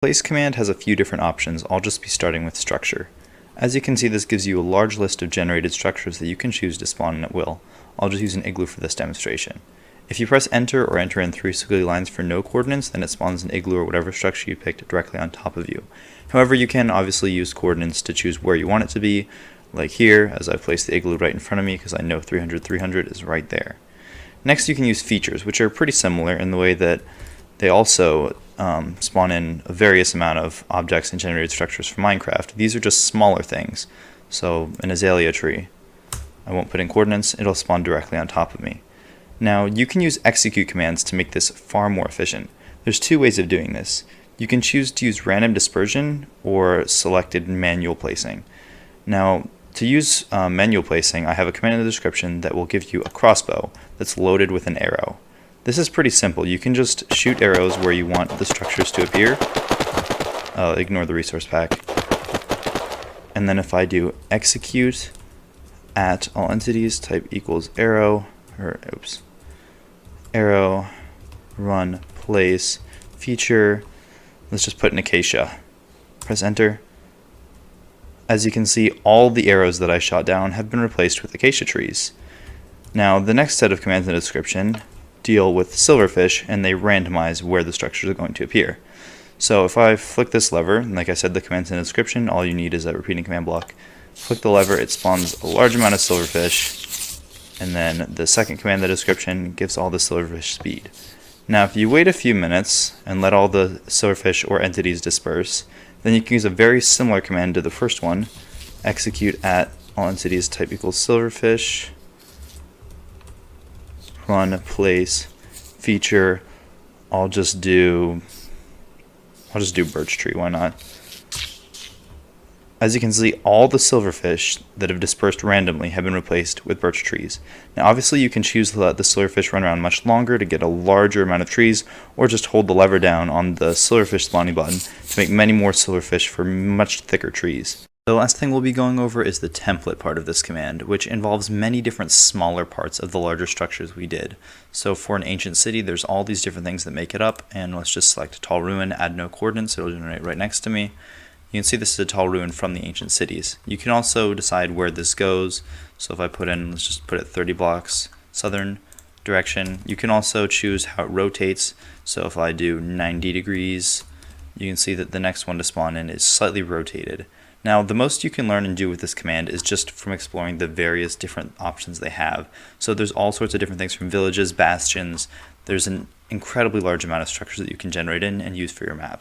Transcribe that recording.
Place command has a few different options. I'll just be starting with structure. As you can see, this gives you a large list of generated structures that you can choose to spawn in at will. I'll just use an igloo for this demonstration. If you press enter or enter in 3 squiggly lines for no coordinates, then it spawns an igloo or whatever structure you picked directly on top of you. However, you can obviously use coordinates to choose where you want it to be, like here, as I've placed the igloo right in front of me because I know 300, 300 is right there. Next, you can use features, which are pretty similar in the way that they also spawn in a various amount of objects and generated structures for Minecraft. These are just smaller things. So an azalea tree, I won't put in coordinates, it'll spawn directly on top of me. Now you can use execute commands to make this far more efficient. There's 2 ways of doing this. You can choose to use random dispersion or selected manual placing. Now to use manual placing, I have a command in the description that will give you a crossbow that's loaded with an arrow. This is pretty simple. You can just shoot arrows where you want the structures to appear. Ignore the resource pack. And then if I do execute at all entities type equals arrow, arrow, run, place, feature, let's just put in acacia. Press enter. As you can see, all the arrows that I shot down have been replaced with acacia trees. Now the next set of commands in the description deal with silverfish, and they randomize where the structures are going to appear. So if I flick this lever, and like I said, the commands in the description, all you need is a repeating command block. Flick the lever, it spawns a large amount of silverfish, and then the second command in the description gives all the silverfish speed. Now if you wait a few minutes and let all the silverfish or entities disperse, then you can use a very similar command to the first one, execute at all entities type equals silverfish, run, place, feature. I'll just do birch tree, why not? As you can see, all the silverfish that have dispersed randomly have been replaced with birch trees. Now obviously you can choose to let the silverfish run around much longer to get a larger amount of trees, or just hold the lever down on the silverfish spawning button to make many more silverfish for much thicker trees. The last thing we'll be going over is the template part of this command, which involves many different smaller parts of the larger structures we did. So for an ancient city, there's all these different things that make it up, and let's just select a tall ruin, add no coordinates, it'll generate right next to me. You can see this is a tall ruin from the ancient cities. You can also decide where this goes, so if I put in, let's just put it 30 blocks southern direction. You can also choose how it rotates, so if I do 90 degrees, you can see that the next one to spawn in is slightly rotated. Now, the most you can learn and do with this command is just from exploring the various different options they have. So there's all sorts of different things from villages, bastions. There's an incredibly large amount of structures that you can generate in and use for your maps.